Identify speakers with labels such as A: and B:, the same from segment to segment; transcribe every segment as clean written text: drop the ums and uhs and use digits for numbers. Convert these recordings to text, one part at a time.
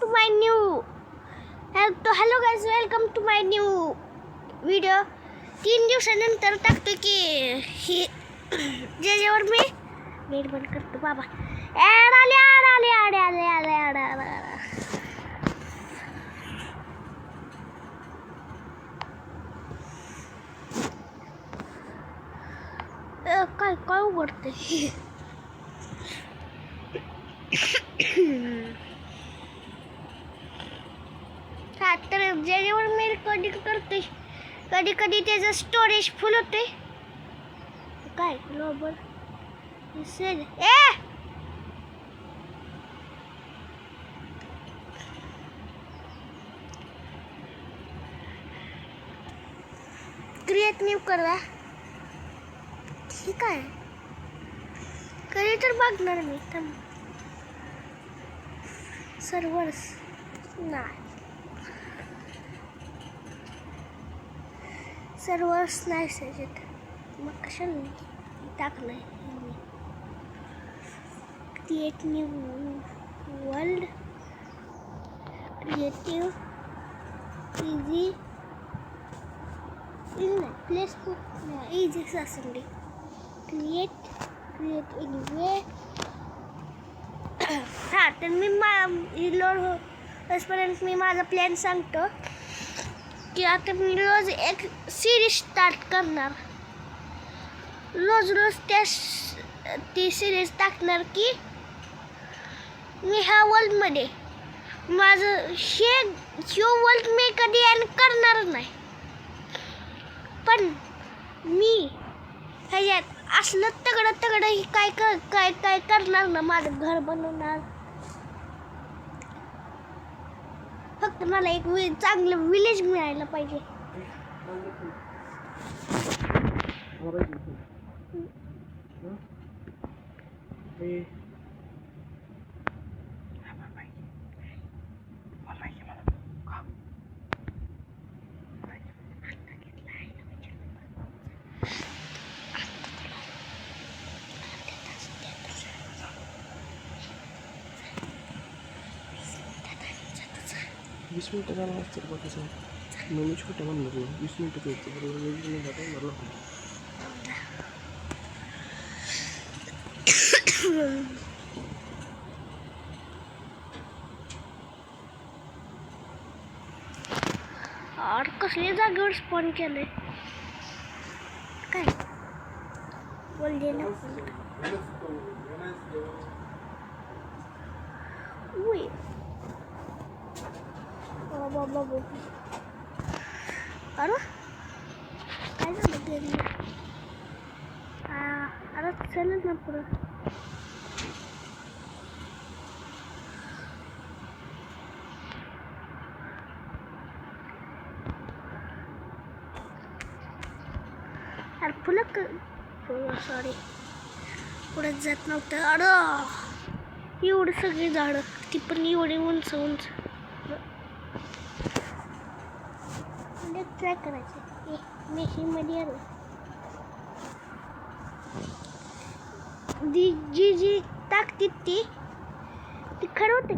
A: to my new hello guys, welcome to my new video. 3 दिवसानंतर टाकतो की ही ज्याच्यावर मी नेट बंद करतो बाबा. ॲड आले. काय उघडते हा तर ज्याच्यावर मी रेकॉर्डिंग करते कधी त्याचं स्टोरेज फुल होते. काय ग्लोबल दिसेल क्रिएट न्यू करा. ठीक आहे कधी तर बघणार मी. सर्व्हर्स नाही त्याच्यात मग कशाला टाकलं मी. Create new world creative easy play store इझीच असेल ते. Create anyway. हां तर मी लोड होईपर्यंत मी माझा प्लॅन सांगतो की आता मी रोज एक सिरीज स्टार्ट करणार. रोज ती सिरीज टाकणार की मी ह्या वर्ल्डमध्ये माझं ह्यो वर्ल्ड मी कधी एंड करणार नाही. पण मी ह्याच्यात असलं तगडं ही काय करणार ना. माझं घर बनवणार. फक्त मला एक चांगलं विलेज मिळायला पाहिजे.
B: वीस मिनटं झालं असतं बघा कसं मी छोट्या म्हणलं 20 मिनटं द्यायचं बरोबर.
A: और कसल्या जागेवर स्पॉन केलंय काय बोलले ना. बाबा अरे काय झालं गेली. अरे चलच ना पुढं. अरे फुलं सॉरी पुढे जात नव्हतं. अरे एवढं सगळी झाडं ती पण एवढी उंच ट्राय करायचे. मेशीनमध्ये आलो जी टाकते ती खरं होते.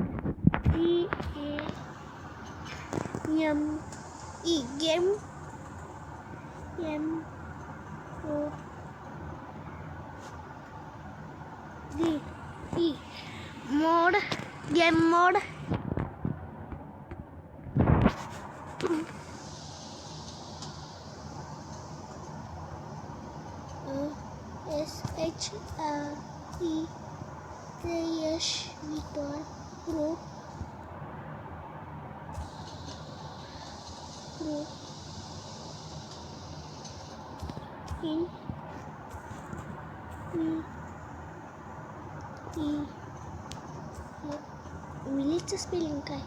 A: Game mode game mode Pro in विलेजचं स्पेलिंग काय.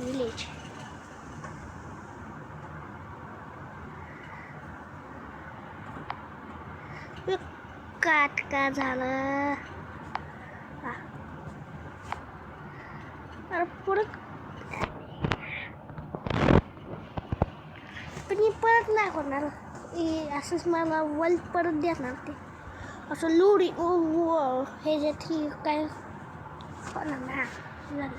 A: village. काट का झालं. हा. अरे परत पण मी परत नाही होणार. असंच मला वर्ल्ड परत देणार ते. असं लुडी हे जे ठीक काय होणार ना झालं.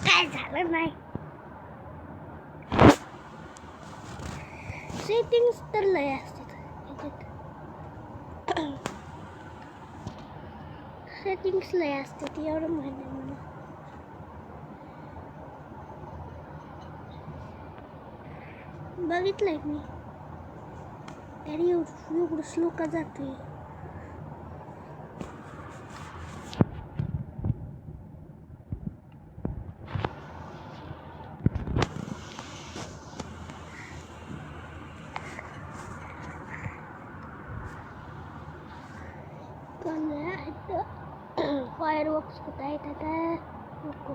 A: काय झालं नाही. सेटिंग्स तर लय असतात. सेटिंग्स लय असतात एवढं माहिती आहे मला. बघितलंय मी. तरी एवढं स्लो का जातोय. फायरवर्क्स कुठं आहेत आता. नको.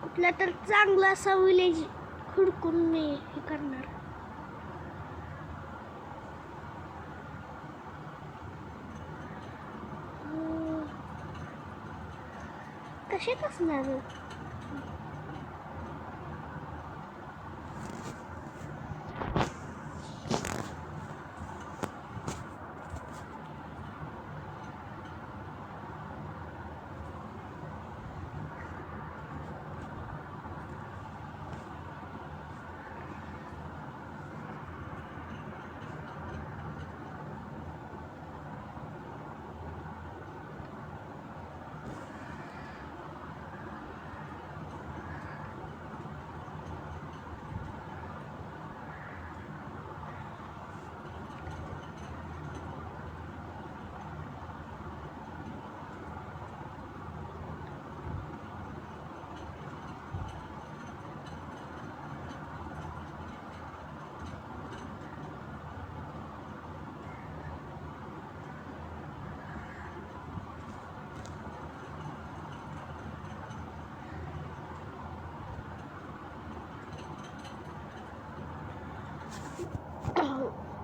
A: कुठला तर चांगला असा विलेज हुडकून मी हे करणार. कशात असणार.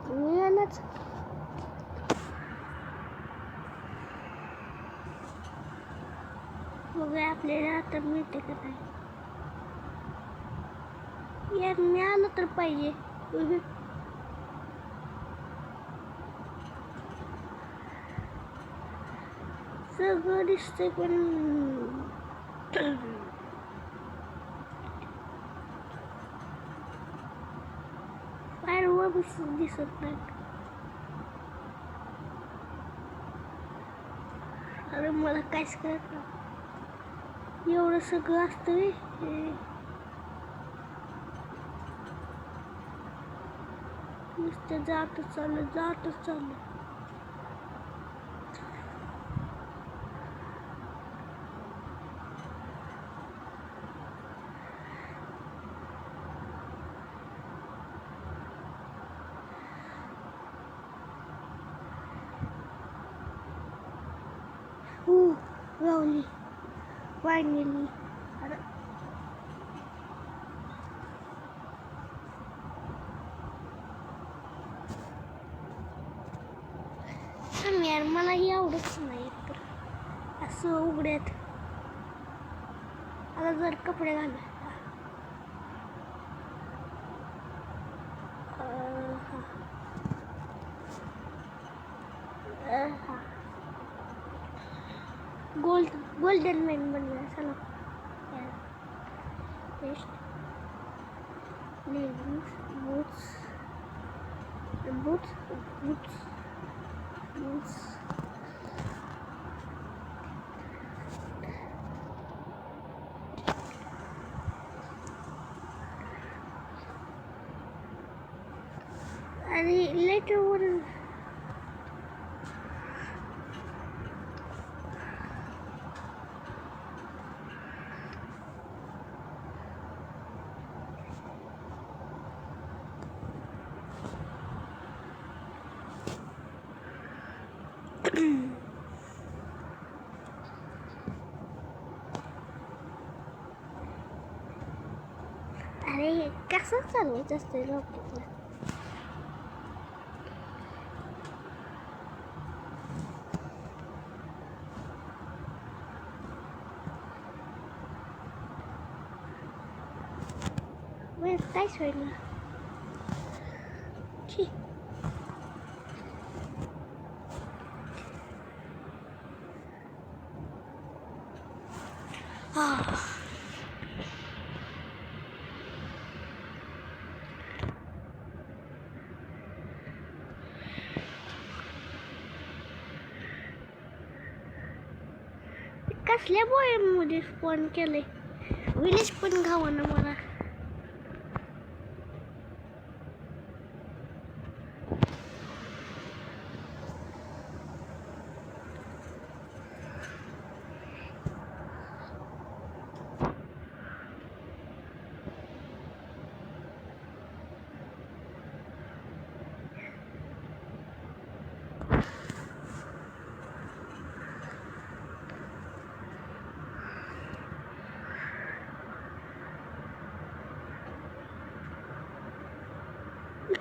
A: मिळालंच. मग आपल्याला आता मिळते का नाही. यार मिळालं तर पाहिजे. सगळं दिसतंय पण फायरवर्क्स दिसत नाही. अरे मला काहीच कळत नाही. एवढं सगळं असतं. नुसतं जातच चाललं. गावली फायनली. यार मला ही आवडत नाही तर असं उघड्यात. आता जर कपडे घाला. गोल्डन मॅन बनला. चला best leggings boots boots, boots, boots. आणि later वर अरे कसं चालवायचं असतं रॉकेटला? काहीच होईना. छी. कसल्या बोयमध्ये स्पॉन केलंय? विलेज पण घावा ना मला.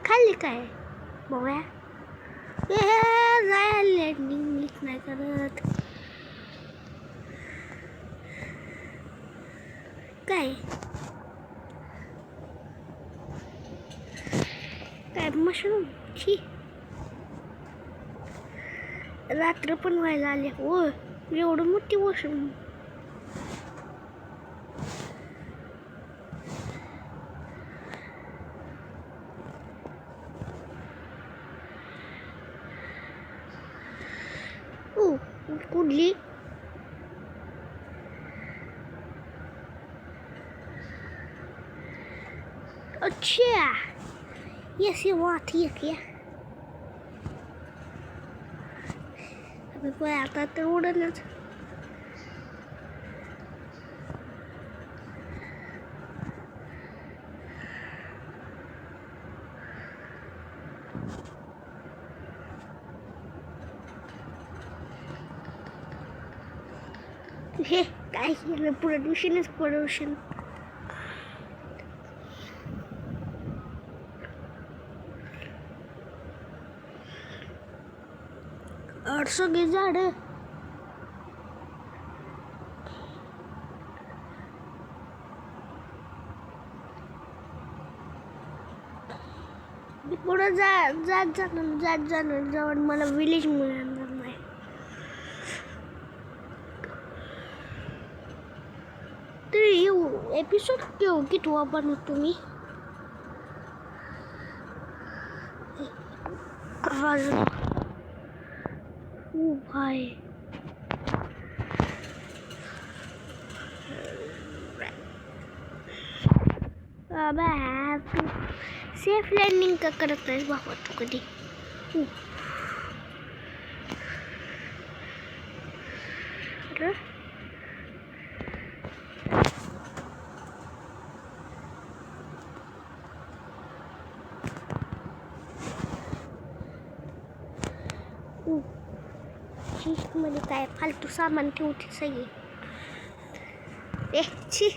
A: खाल्ली काय बघूया. जाय लँडिंग नीट नाही करत. काय काय मशरूम? छी. रात्र पण व्हायला आले. ओ एवढं मोठी मशरूम. कुठली? अच्छा ये बात ही क्या? अबे आता तर उडणच. हे काय केलं? प्रदूषण. सगळी झाडं. पुढं जात जाणार जाऊन मला विलेज मिळणार नाही. तरी येऊ एपिसोड कितवा बनवतो मी? ओ भाई तू सेफ लँडिंग का करत नाहीस बाबा तू कधी? मध्ये काय फालतू सामान ठेवते सगळे. छी.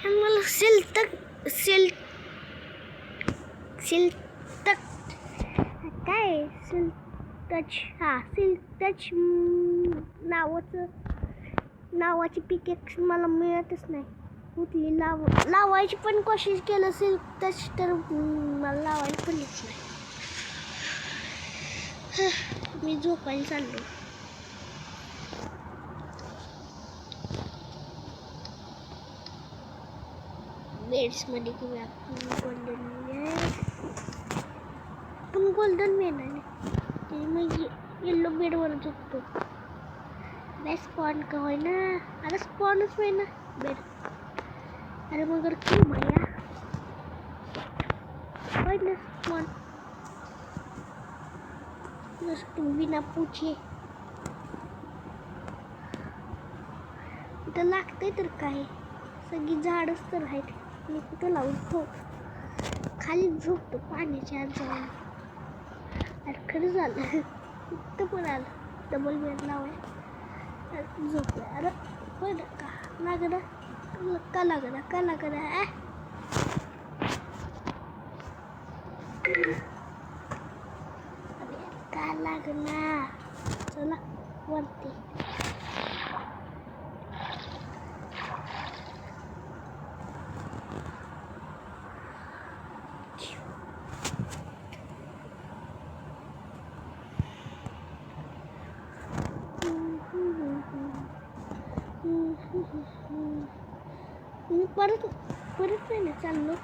A: मला सिल तक काय सिल टच नावाची पिकेक्स मला मिळतच नाही. कुठली लावायची पण कोशिश केलं सिल टच तर मला लावायला पण येत नाही. मी झोपायला चाललो. एड्समध्ये किंवा गोल्डन मॅन आहे ते मग येल्लो बेडवर झोपतो. अरे स्पॉन का होय ना, अरे स्पॉनच होय ना बेड. अरे मगर क्यों भैया होय ना स्पॉन नसतो बिना पूछे. इथं लागतंय तर काय, सगळी झाडच तर आहेत. मी कुठं लावून खाली झोपतो पाण्याच्या आत जाऊन. अरे खरं झालं इथं पण आलं डबल बेड लावाय झोपलं. अरे होय ना का लागना का लागना का लागना अरे का लागना. चला वरती मी परत नाही ना चाललो.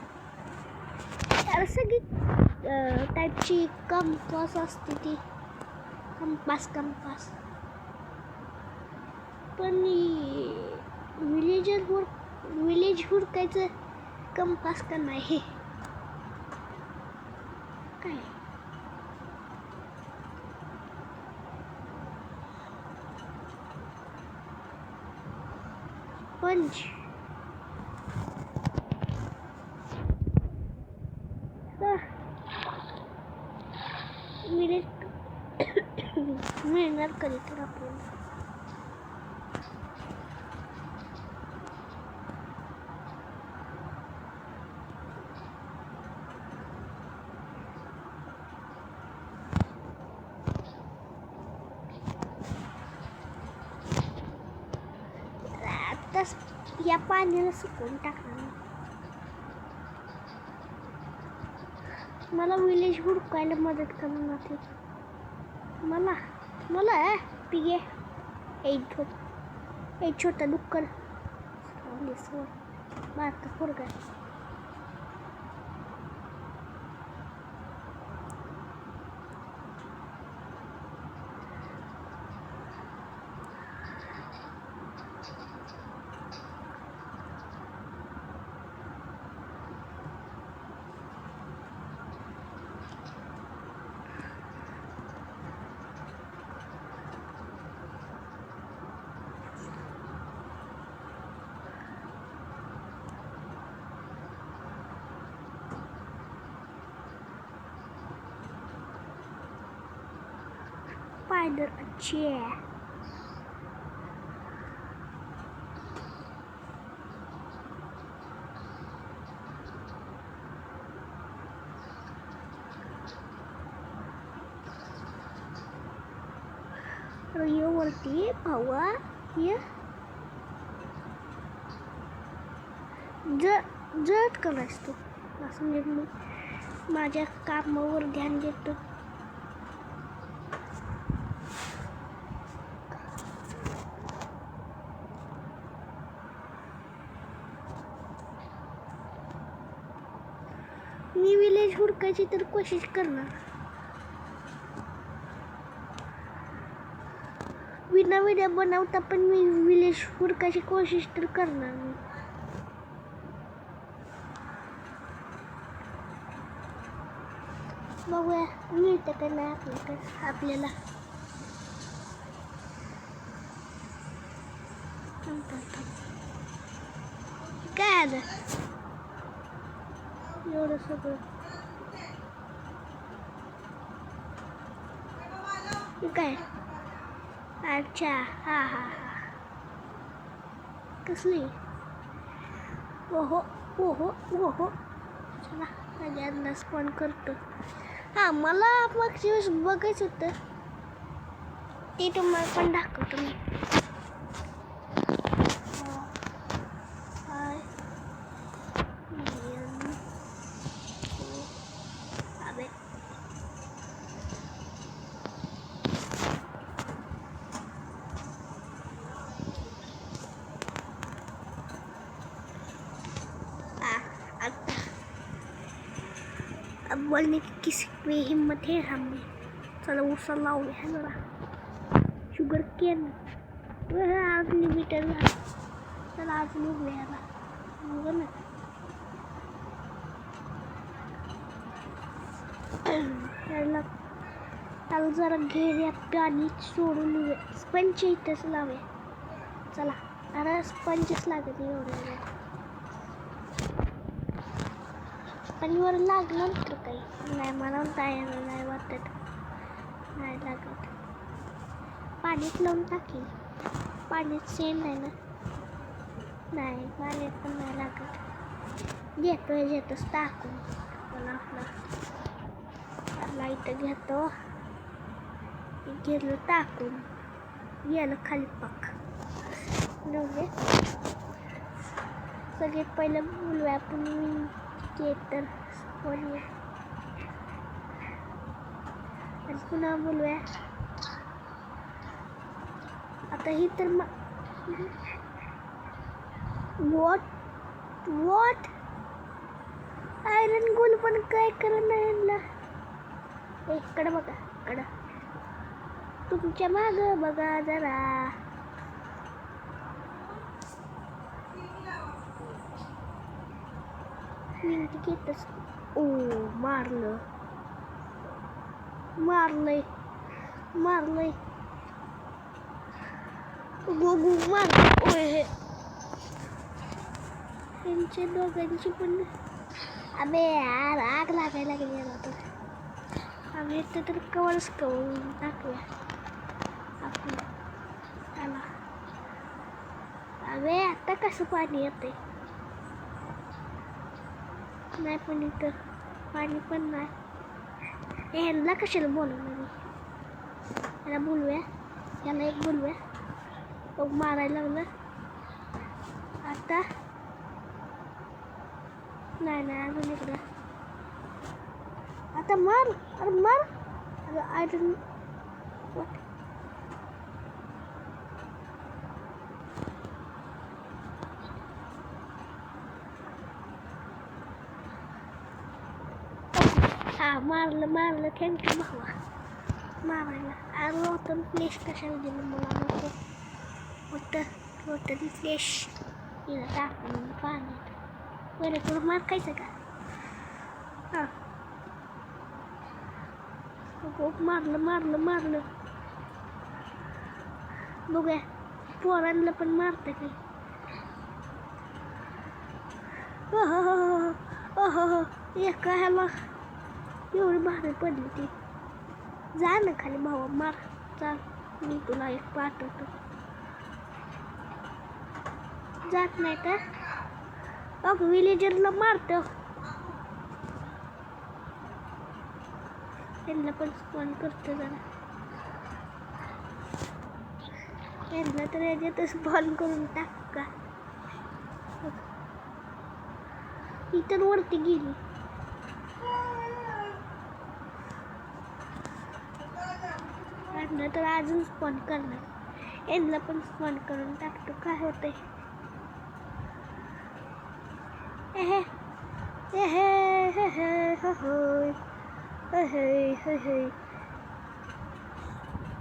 A: सगळी टाईपची कंपास असते ती कंपास पण विलेज हुडकायचं कंपास का नाही काय. पंच मिळणार कधी तर आपल्याला. आताच या पाण्याला सुकून टाकणार. मला विलेज हुडकायला मदत करणार ते. मला पिगे एक छोटा डुक्कर बारका पोरगा. स्पाइडर अच्छी है. ये वरती भावा ये जळत करायच तू असं. मी माझ्या कामावर ध्यान देतो. मी विलेज हुडकायची तर कोशिश करणार. विना व्हिडिओ बनवता पण मी विलेज हुडकायची कोशिश तर करणार. मी बघूया मिळतं का नाही आपल्याला. काय आलं एवढं सगळं काय. अच्छा हा कसली ओहो चला सगळ्यांना स्पॉन करतो. हा मला मागच्या वेळेस बघायचं होतं ते तुम्हाला पण दाखवतो मी. अब बोलने की किसी में हिम्मत है हमें. चला उसा लावूया जरा शुगर केन आज लिमिटेड झाला. चला अजून उघड्या बघ ना. त्याला जरा घेऱ्या पाणी सोडून स्पंज इथंच लावूया. चला अरे स्पंजच लागत एवढं आणि वर लागलं तर काही नाही. मला तयार नाही वाटत. नाही लागत. पाण्यात लावून टाकी. पाण्यात सेम नाही ना. नाही पाण्यात पण नाही लागत. घेतोच टाकून मला आपला इथं घेतो. घेतलं टाकून गेलं खाली पाक. नव्हे सगळ्यात पहिलं बोलूया आपण केटर बोलूया आणि पुन्हा बोलूया. आता ही तर वॉट आयरन गोल पण काय करत नाही. इकडं बघा इकडं तुमच्या माग बघा जरा. घेतच. ओ मारलंय गोगू मार. ओय त्यांच्या दोघांची पण अबे यार आग लागायला गेली आता. आम्ही तर कवरच करून टाकूया आपण. चला अबे आता कसं पाणी येते. नाही पण इथं पाणी पण नाही. ह्यांना कशाला बोलवलं मी. याला बोलूया. याला एक बोलूया. तो मारायला लागलं आता. नाही अजून इकडं. आता मार. अरे मार. अरे आय डोंट व्हॉट. हा मारलं थँक्यू भावा मारायला. अरे रोटन फ्लेश कशाला दिलं मला नको होतं. रोटन फ्लेश तिला टाकून पाण्यात बरं करून मारायचं का. हां मारलं बघूया पोरांना पण मारतं काही. हो एका ह्याला एवढी भारी पडली ती. जा ना खाली भावा मार. चाल मी तुला एक पाठवतो. जात नाही तर बघ विलेजरला मारतो. त्यांना पण स्पॉन करतो जरा. त्यांना तर याच्यात स्पॉन करून टाक का. इथं वरती गेली. तर अजून स्पॉन करणार. यांना पण स्पॉन करून टाकतो. काय होतंय.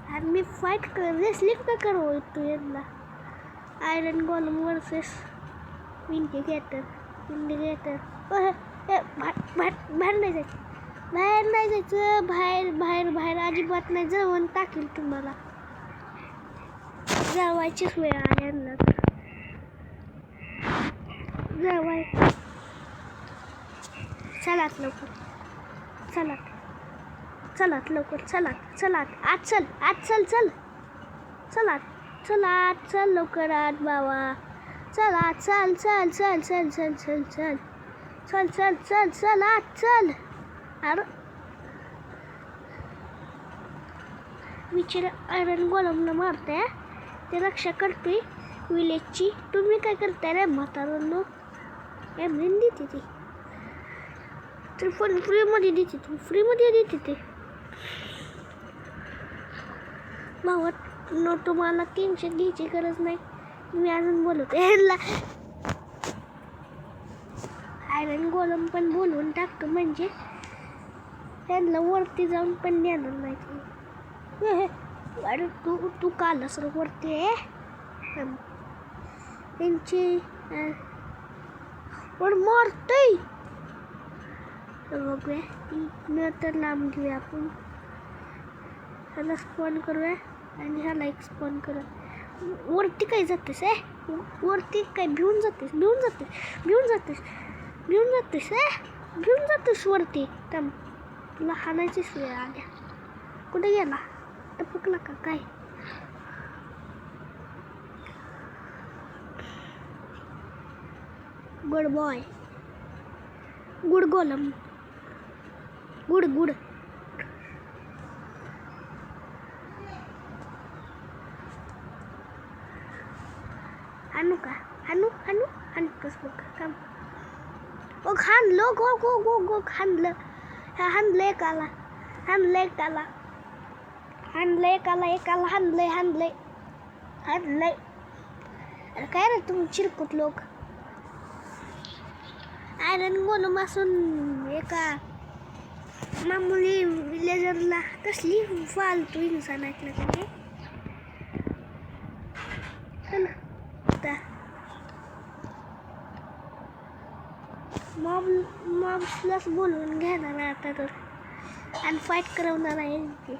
A: आणि मी फाईट रेसलिंग का करू तू यांना. Iron गोलम versus indicator. बाहेर नाही जायचं. बाहेर अजिबात नाही. जवळ टाकेल तुम्हाला. जळवायचीच वेळ आहे यांना. जळवाय चलात लवकर. चल लवकर आत बाबा. चल आत. अरे विचार आयरन गोलमला मारताय. ते रक्षा करतोय विलेजची. तुम्ही काय करताय रे म्हातारांनो. एमरीन देते ती तर पण फ्रीमध्ये देते ते. भावा नो तुम्हाला टेन्शन घ्यायची गरज नाही. मी अजून बोलवते ह्याला. आयरन गोलम पण बोलवून टाकतो म्हणजे त्यांना वरती जाऊन पण देणार नाही तुम्ही. अरे तू काल सर वरती आहे त्यांची पण मारतय बघूया. इथनं तर लांब घेऊया आपण. ह्याला स्पॉन करूया आणि ह्याला एक स्पॉन करूया. वरती काय जातेस वरती काय भिवून जातेस वरती. थांब तुला हाणायचीच वेळ आल्या. कुठे गेला टपकला का काय? Good boy. गुड गोलम. गुड हाणू का? हाणतोस बघ. काम बघ हाणलो गो हाणलं. हाणलं एकाला हाणलंय अरे काय रे तुम्ही चिरकुट लोक. आयरन गोलम असून एका मामुली विलेजरला कसली फालतू इन्सान ऐकलं का? मॉब्सलाच बोलवून घेणार आहे आता तर आणि फाईट करवणार आहे ते.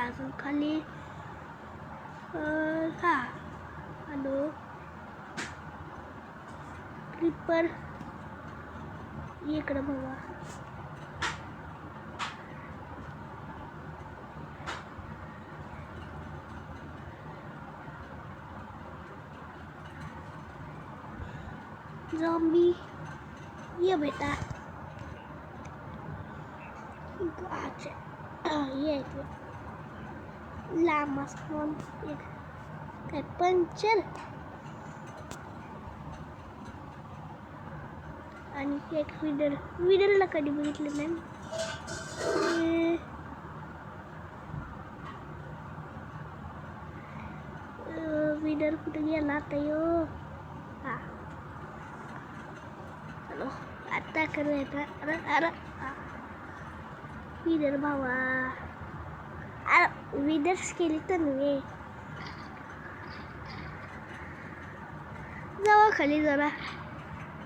A: अजून खाली हा हॅलो क्लिपर इकडं बघा. ज़ॉम्बी ये बेटा ये लामा स्पॉन काय पंचर आणि एक विडरला कधी बघितलं नाही. विडर कुठे गेला आता यो? हा हॅलो आता करायचा. अरे विदर भावा. अरे विदर्स केली तर नव्हे. जावा खाली जरा.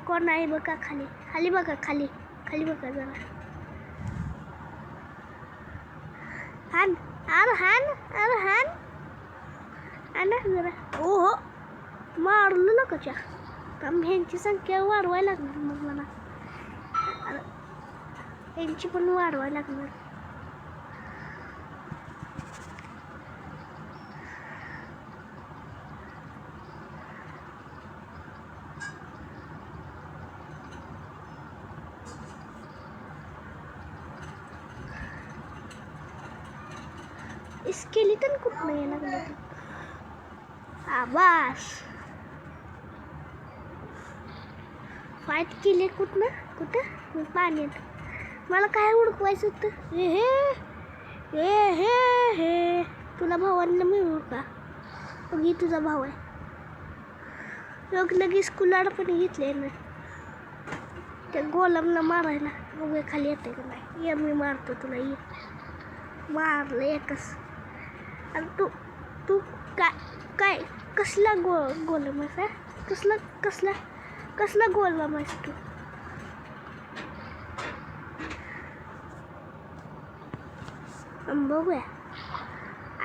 A: कोण आहे बघा खाली बघा. खाली बघा जरा. हान जरा. ओहो मारलं ना कच्या. ह्यांची संख्या वाढवायला लागणार मग मला. यांची पण वाढवायला लागणार. स्केलेटन कुठं यायला लागलं? आवाज फाईट केली कुठं पाण्यात. मला काय उडकवायचं होतं? हे तुला भावांना मिळू का? बघी तुझा भाऊ आहे. लगेच कुलाड पण घेतले ना त्या गोलमला मारायला. बघूया खाली येते का नाही. ये मी मारतो तुला. ये मारलं एकच. आणि तू काय कसला गोलम आहे? कसला गोलम आहेस तू? बघूया.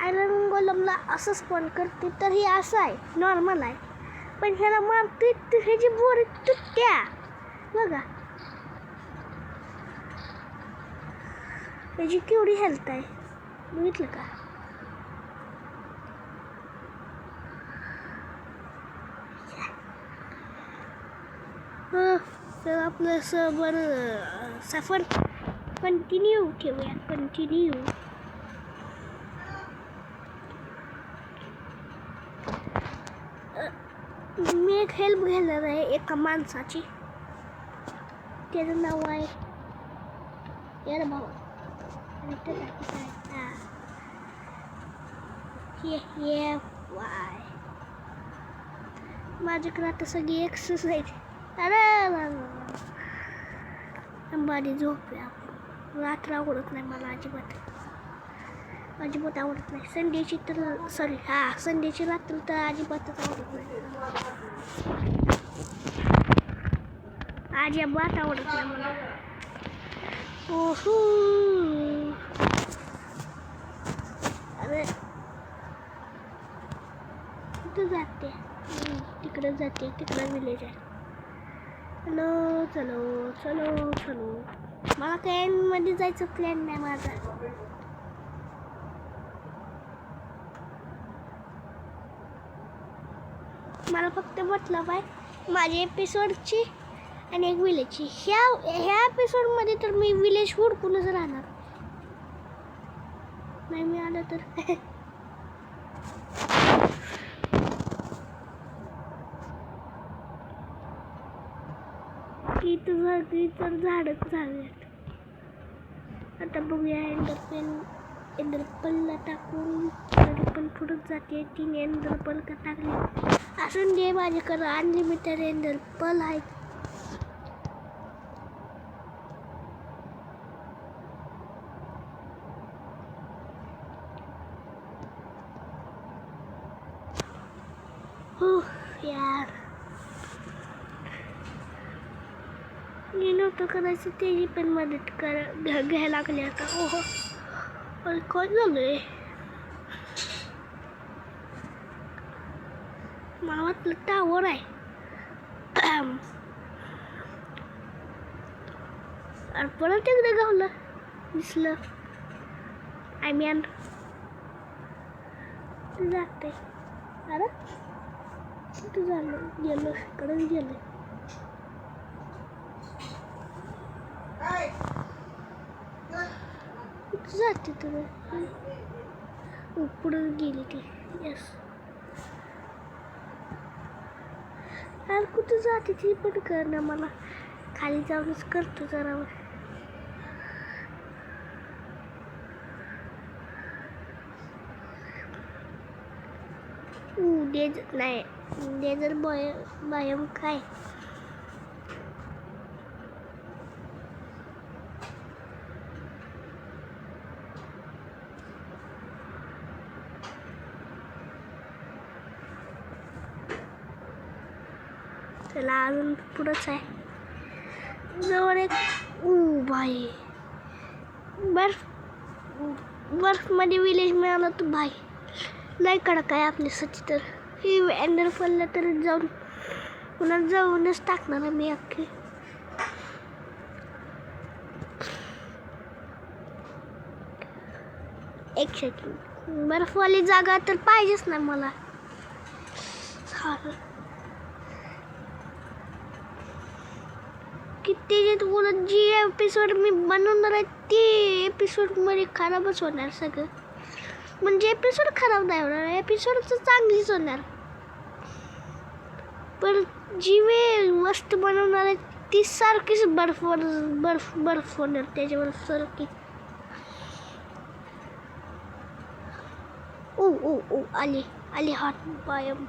A: आयरन गोलमला असं स्पॉन करते तर हे असं आहे नॉर्मल आहे. पण ह्याला मारते तर ह्याची बोरी तुटत्या बघा. ह्याची केवढी हेल्थ आहे बघितलं का? तर आपलं सफर कंटिन्यू ठेवूया. मी एक हेल्प घेणार आहे एका माणसाची. त्याचं नाव आहे ये रे भाऊ आणि इथं जाते काय हां ये वाय माझ्याकडे आता सगळी एक्सरसाइज अरे माझी झोप आहे आपण रात्र आवडत नाही मला अजिबात आवडत नाही संडेची तर सॉरी हां संडेची रात्र तर अजिबातच आवडत नाही अजिबात आवडत नाही मला ओहो अरे कुठं जाते तिकडं जाते तिकडं विलेज आहे चलो चलो चलो चलो मला कॅनमध्ये जायचं प्लॅन नाही माझा मला फक्त मतलब आहे माझ्या एपिसोडची आणि एक विलेजची ह्या एपिसोडमध्ये तर मी विलेज हुडकूनच राहणार नाही मिळालं तर तर झाडच झालेत आता बघूया एंडरपलला टाकून पण पुढंच जाते 3 एंडरपल का टाकले असून दे माझ्याकडं अनलिमिटेड एंडरपल आहेत हो यार मी नव्हतं करायचं त्याची पण मदत घ्यायला लागली आता ओहो अरे काय झालंय मला वाटलं टावर आहे अरे परत एकदा गावलं दिसलं आय मीन जाते अरे कुठं झालं गेलो इकडं गेलं कुठं जाते तुला पुढं गेली ती यस यार कुठं जाते ती पण कर ना मला खाली जाऊनच करतो जरा डेझर्ट नाही डेझर्ट बायम काय त्याला अजून पुढंच आहे जवळ एक भाई बर्फमध्ये विलेज मिळालं तर भाई लय कडक आहे आपल्यासाठी तर ही एंडरफॉलला तर जाऊन पुन्हा जाऊनच टाकणार आहे मी अख्खी एक सेकंड बर्फवाली जागा तर पाहिजेच ना मला किती बोलत जी एपिसोड मी बनवणार आहे ती एपिसोडमध्ये खराबच होणार सगळं म्हणजे एपिसोड खराब नाही होणार एपिसोड तर चांगलीच होणार पण जी मी वस्तू बनवणार आहे ती सारखीच बर्फ होणार त्याच्यावर सारखी ओ आली हॉट बायम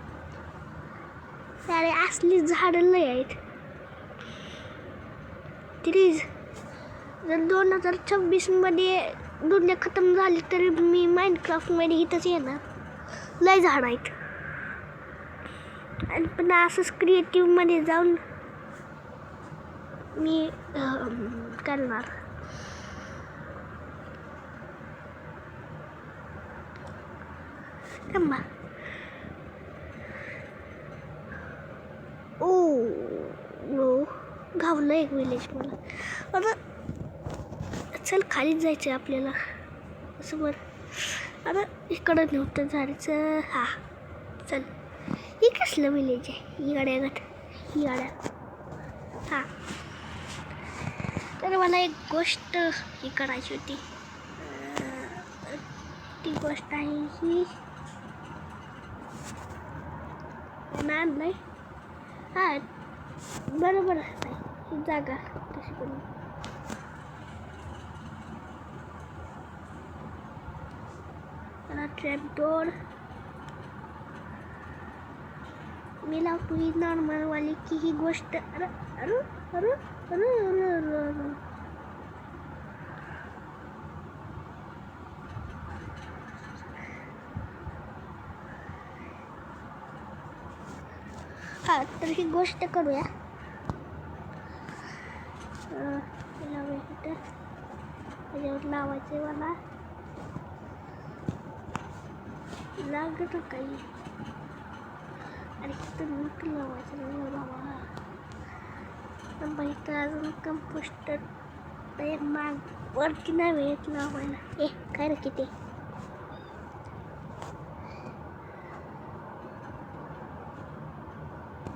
A: सारे असली झाडं लय आहेत तरीच जर 2026 मध्ये दुनिया खतम झाली तरी मी माइनक्राफ्टमध्ये इथंच येणार लय झाड आहेत आणि पण असंच क्रिएटिव्हमध्ये जाऊन मी करणार थांबा ओ गावलं एक विलेज मला आता चल खालीच जायचं आहे आपल्याला असं बरं आता इकडं नव्हतं झाडाचं हा चल हे कसलं विलेज आहे ही गाड्या हां तर मला एक गोष्ट ही करायची होती ती गोष्ट आहे ही नाही हां बरोबर आहे ही जागा तशी पण ट्रॅपडोर मी लावतो ही नॉर्मलवाली की ही गोष्ट अरे अरे अरे अरे अरे अरे अरे हा तर ही गोष्ट करूया लावूया इथं त्याच्यावर लावायचे मला लागत काही आणि इथं लावायचं बाबा इथं अजून कंपोस्टर ते माग वरती नाही वेळेत लावायला काय रे किती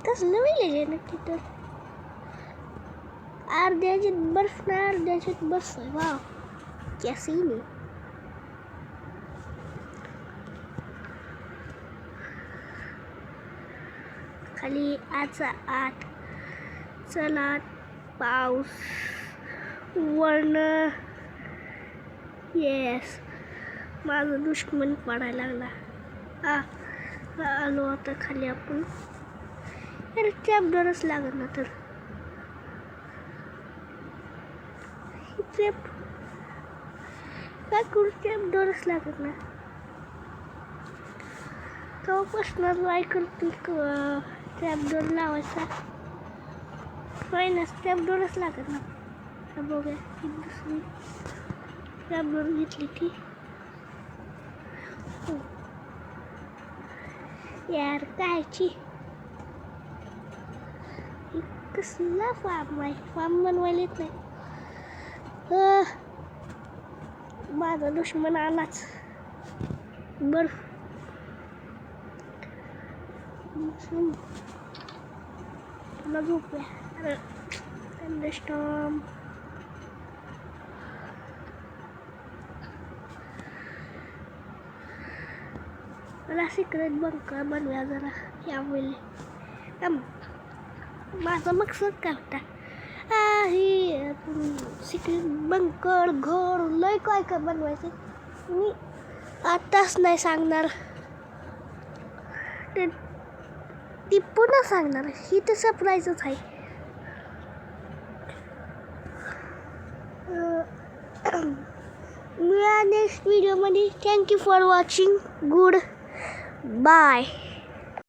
A: कसलं वेळ नक्की तर अर्ध्याच्यात बर्फ ना अर्ध्याच्यात बर्फ आहे वाव क्या सीन आहे खाली आजचा आठ चला पाऊस वर्ण येस माझा दुश्मन पडायला लागला आलो आता खाली आपण अरे चॅप्टरच लागत ना तर काय करू चॅप्टरच लागत ना तेव्हापासून ट्राय करते चॅप्टर लावायचा होय ना चॅप्टरच लागत ना बघूया ती दुसरी चॅप्टर घेतली ती यार कायची कसला फार्म आहे फार्म बनवायला येत नाही माझा दुश्मन आलाच बर्फ तुला झोपूया अरे थंडरस्टॉर्म मला सिक्रेट बंकर बनवूया जरा यावेळी माझा मकसद काय होता ही सिक्रेट बंकर घर लय काय काय बनवायचं मी आताच नाही सांगणार ते ती पुन्हा सांगणार ही तर सरप्राईजच आहे मी नेक्स्ट व्हिडिओमध्ये thank you for watching good bye